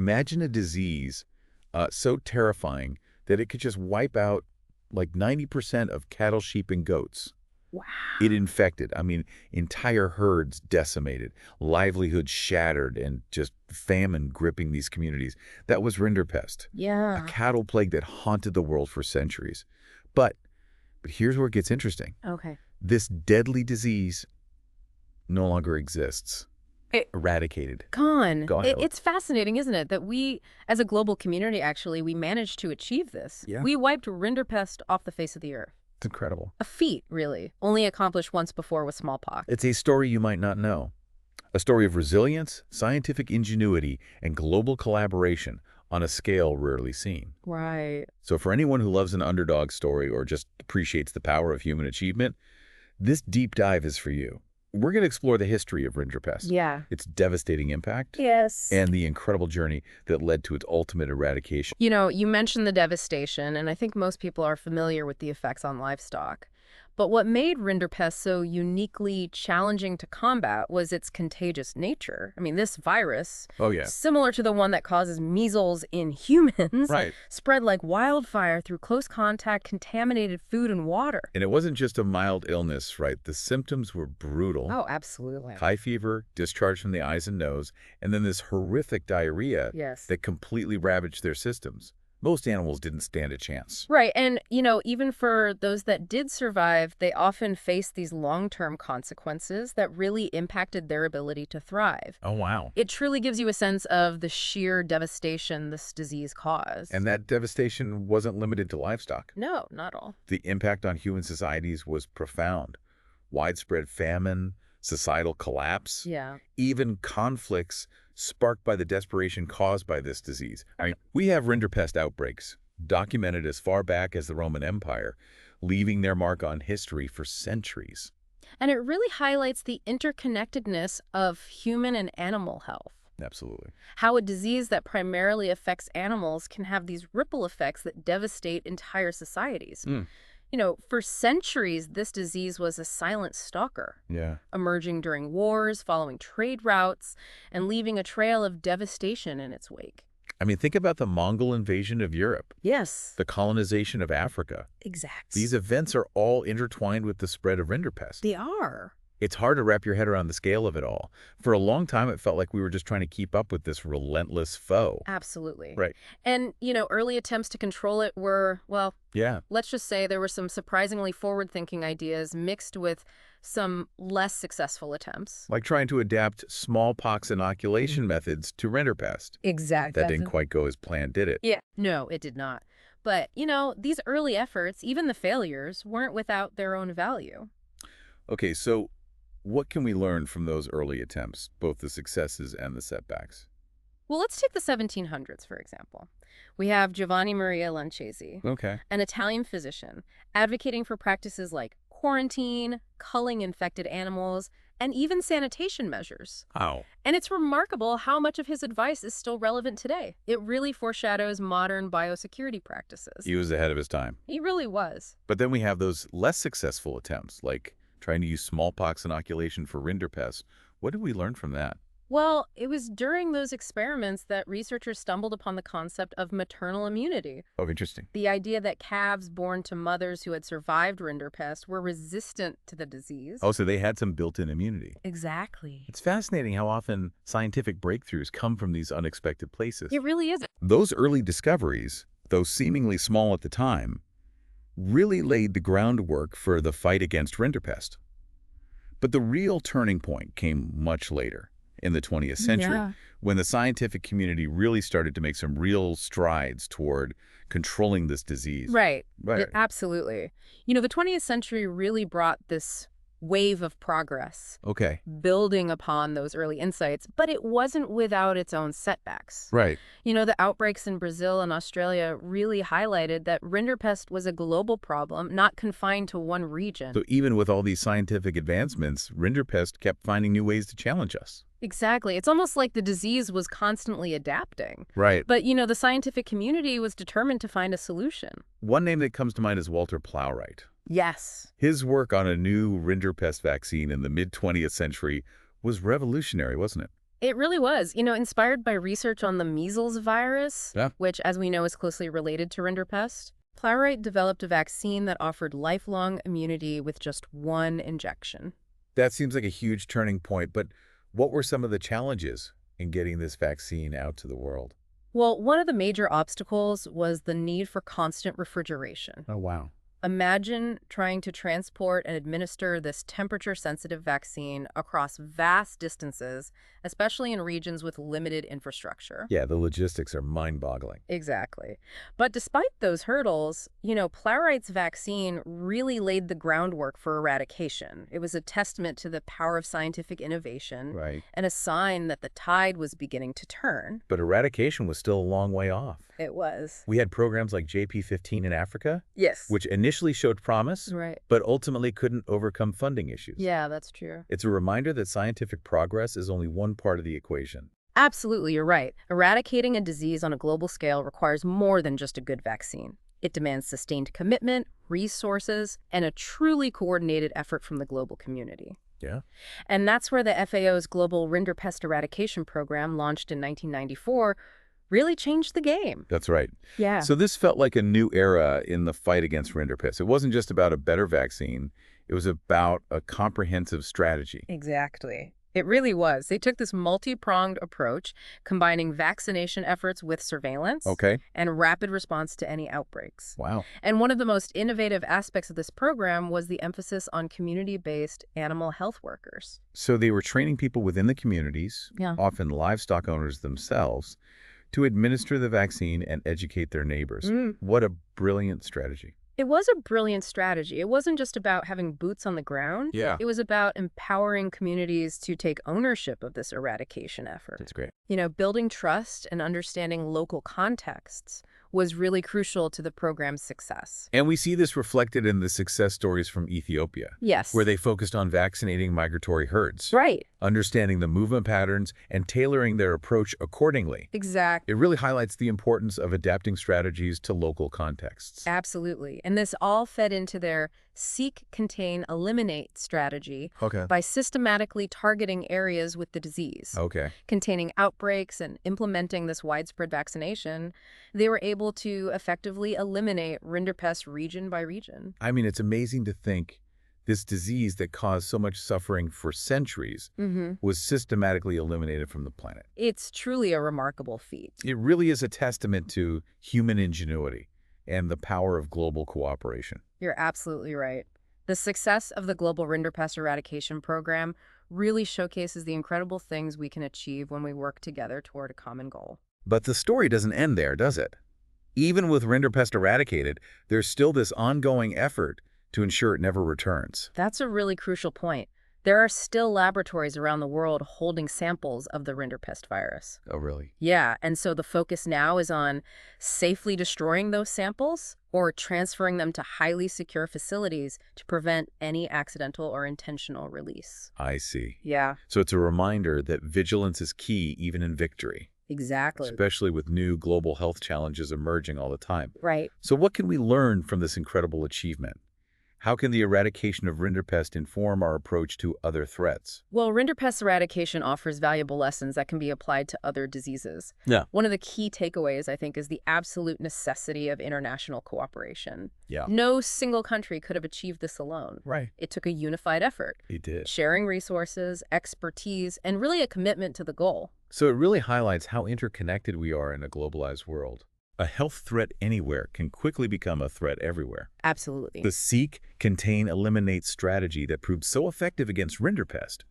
Imagine a disease so terrifying that it could just wipe out like 90% of cattle, sheep, and goats. Wow. It infected, entire herds decimated, livelihoods shattered, and just famine gripping these communities. That was Rinderpest, a Yeah. cattle plague that haunted the world for centuries. But here's where it gets interesting. Okay. This deadly disease no longer exists. It- Eradicated. Con. Go ahead. It's fascinating, isn't it, that we, as a global community, actually, we managed to achieve this. Yeah. We wiped Rinderpest off the face of the earth. It's incredible. A feat, really, only accomplished once before with smallpox. It's a story you might not know. A story of resilience, scientific ingenuity, and global collaboration on a scale rarely seen. Right. So for anyone who loves an underdog story or just appreciates the power of human achievement, this deep dive is for you. We're going to explore the history of Rinderpest, Yeah. its devastating impact, Yes. and the incredible journey that led to its ultimate eradication. You know, you mentioned the devastation, and I think most people are familiar with the effects on livestock. But what made Rinderpest so uniquely challenging to combat was its contagious nature. I mean, this virus, Oh, yeah. similar to the one that causes measles in humans, Right. spread like wildfire through close contact, contaminated food and water. And it wasn't just a mild illness, right? The symptoms were brutal. Oh, absolutely. High fever, discharge from the eyes and nose, and then this horrific diarrhea Yes. that completely ravaged their systems. Most animals didn't stand a chance. Right. And, you know, even for those that did survive, they often faced these long-term consequences that really impacted their ability to thrive. Oh, wow. It truly gives you a sense of the sheer devastation this disease caused. And that devastation wasn't limited to livestock. No, not all. The impact on human societies was profound. Widespread famine, societal collapse, Yeah. even conflicts sparked by the desperation caused by this disease. We have Rinderpest outbreaks, documented as far back as the Roman Empire, leaving their mark on history for centuries. And it really highlights the interconnectedness of human and animal health. Absolutely. How a disease that primarily affects animals can have these ripple effects that devastate entire societies. Mm. You know, for centuries, this disease was a silent stalker, Yeah. emerging during wars, following trade routes, and leaving a trail of devastation in its wake. Think about the Mongol invasion of Europe, Yes, the colonization of Africa. exactly. These events are all intertwined with the spread of Rinderpest. They are. It's hard to wrap your head around the scale of it all. For a long time, it felt like we were just trying to keep up with this relentless foe. Absolutely. Right. And, you know, early attempts to control it were, well, Yeah. let's just say there were some surprisingly forward-thinking ideas mixed with some less successful attempts. Like trying to adapt smallpox inoculation methods to Rinderpest. Exactly. That didn't quite go as planned, did it? Yeah. No, it did not. But, you know, these early efforts, even the failures, weren't without their own value. Okay, so what can we learn from those early attempts, both the successes and the setbacks? Well, let's take the 1700s, for example. We have Giovanni Maria Lancesi, Okay. an Italian physician, advocating for practices like quarantine, culling infected animals, and even sanitation measures. How? And it's remarkable how much of his advice is still relevant today. It really foreshadows modern biosecurity practices. He was ahead of his time. He really was. But then we have those less successful attempts, like trying to use smallpox inoculation for Rinderpest. What did we learn from that? Well, it was during those experiments that researchers stumbled upon the concept of maternal immunity. Oh, interesting. The idea that calves born to mothers who had survived Rinderpest were resistant to the disease. Oh, so they had some built-in immunity. Exactly. It's fascinating how often scientific breakthroughs come from these unexpected places. It really is. Those early discoveries, though seemingly small at the time, really laid the groundwork for the fight against Rinderpest. But the real turning point came much later, in the 20th century, Yeah. when the scientific community really started to make some real strides toward controlling this disease. Right. Right. Absolutely. You know, the 20th century really brought this wave of progress, Okay. building upon those early insights, but it wasn't without its own setbacks. Right. You know, the outbreaks in Brazil and Australia really highlighted that Rinderpest was a global problem, not confined to one region. So even with all these scientific advancements, Rinderpest kept finding new ways to challenge us. Exactly. It's almost like the disease was constantly adapting. Right. But, you know, the scientific community was determined to find a solution. One name that comes to mind is Walter Plowright. Yes. His work on a new Rinderpest vaccine in the mid-20th century was revolutionary, wasn't it? It really was, inspired by research on the measles virus, Yeah. which, as we know, is closely related to Rinderpest. Plowright developed a vaccine that offered lifelong immunity with just one injection. That seems like a huge turning point, but what were some of the challenges in getting this vaccine out to the world? Well, one of the major obstacles was the need for constant refrigeration. Oh, wow. Imagine trying to transport and administer this temperature-sensitive vaccine across vast distances, especially in regions with limited infrastructure. Yeah, the logistics are mind-boggling. Exactly. But despite those hurdles, Plowright's vaccine really laid the groundwork for eradication. It was a testament to the power of scientific innovation Right. and a sign that the tide was beginning to turn. But eradication was still a long way off. It was. We had programs like JP-15 in Africa, Yes. which initially showed promise, Right. but ultimately couldn't overcome funding issues. Yeah, that's true. It's a reminder that scientific progress is only one part of the equation. Absolutely, you're right. Eradicating a disease on a global scale requires more than just a good vaccine. It demands sustained commitment, resources, and a truly coordinated effort from the global community. Yeah. And that's where the FAO's Global Rinderpest Eradication Program, launched in 1994, really changed the game. That's right. Yeah. So this felt like a new era in the fight against Rinderpest. It wasn't just about a better vaccine. It was about a comprehensive strategy. Exactly. It really was. They took this multi-pronged approach, combining vaccination efforts with surveillance Okay. and rapid response to any outbreaks. Wow. And one of the most innovative aspects of this program was the emphasis on community-based animal health workers. So they were training people within the communities, Yeah. often livestock owners themselves, to administer the vaccine and educate their neighbors. What a brilliant strategy. It was a brilliant strategy. It wasn't just about having boots on the ground. Yeah. It was about empowering communities to take ownership of this eradication effort. That's great. Building trust and understanding local contexts was really crucial to the program's success. And we see this reflected in the success stories from Ethiopia, Yes. where they focused on vaccinating migratory herds, Right. understanding the movement patterns, and tailoring their approach accordingly. Exactly. It really highlights the importance of adapting strategies to local contexts. Absolutely. And this all fed into their seek, contain, eliminate strategy Okay. by systematically targeting areas with the disease. Okay. Containing outbreaks and implementing this widespread vaccination, they were able to effectively eliminate Rinderpest region by region. I mean, it's amazing to think this disease that caused so much suffering for centuries was systematically eliminated from the planet. It's truly a remarkable feat. It really is a testament to human ingenuity and the power of global cooperation. You're absolutely right. The success of the Global Rinderpest Eradication Program really showcases the incredible things we can achieve when we work together toward a common goal. But the story doesn't end there, does it? Even with Rinderpest eradicated, there's still this ongoing effort to ensure it never returns. That's a really crucial point. There are still laboratories around the world holding samples of the Rinderpest virus. Oh, really? Yeah, and so the focus now is on safely destroying those samples or transferring them to highly secure facilities to prevent any accidental or intentional release. I see. Yeah, So it's a reminder that vigilance is key even in victory, exactly. especially with new global health challenges emerging all the time. Right. So what can we learn from this incredible achievement? How can the eradication of Rinderpest inform our approach to other threats? Well, Rinderpest eradication offers valuable lessons that can be applied to other diseases. Yeah. One of the key takeaways, I think, is the absolute necessity of international cooperation. Yeah. No single country could have achieved this alone. Right. It took a unified effort, It did. sharing resources, expertise, and really a commitment to the goal. So it really highlights how interconnected we are in a globalized world. A health threat anywhere can quickly become a threat everywhere. Absolutely. The seek, contain, eliminate strategy that proved so effective against Rinderpest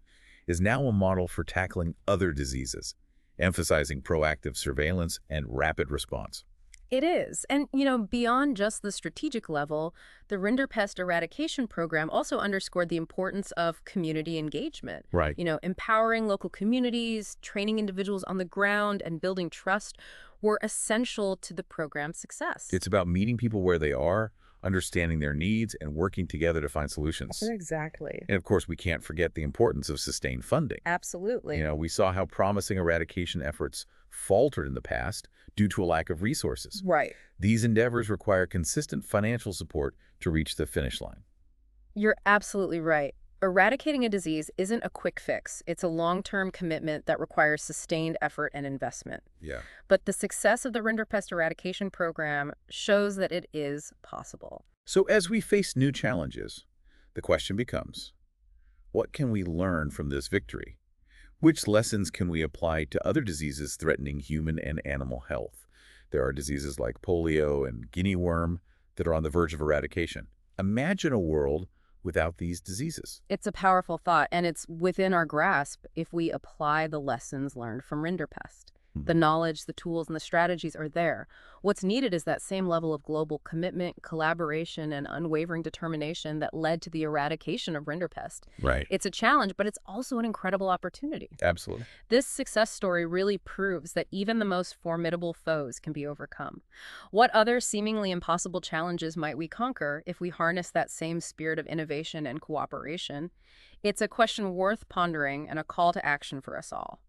is now a model for tackling other diseases, emphasizing proactive surveillance and rapid response. It is. And, beyond just the strategic level, the Rinderpest Eradication Program also underscored the importance of community engagement. Right. Empowering local communities, training individuals on the ground, and building trust were essential to the program's success. It's about meeting people where they are, understanding their needs, and working together to find solutions. Exactly. And of course, we can't forget the importance of sustained funding. Absolutely. We saw how promising eradication efforts faltered in the past due to a lack of resources. Right. These endeavors require consistent financial support to reach the finish line. You're absolutely right. Eradicating a disease isn't a quick fix. It's a long-term commitment that requires sustained effort and investment. Yeah. But the success of the Rinderpest eradication program shows that it is possible. So as we face new challenges, the question becomes, what can we learn from this victory? Which lessons can we apply to other diseases threatening human and animal health? There are diseases like polio and guinea worm that are on the verge of eradication. Imagine a world without these diseases. It's a powerful thought, and it's within our grasp if we apply the lessons learned from Rinderpest. The knowledge, the tools, and the strategies are there. What's needed is that same level of global commitment, collaboration, and unwavering determination that led to the eradication of Rinderpest. Right. It's a challenge, but it's also an incredible opportunity. Absolutely. This success story really proves that even the most formidable foes can be overcome. What other seemingly impossible challenges might we conquer if we harness that same spirit of innovation and cooperation? It's a question worth pondering and a call to action for us all.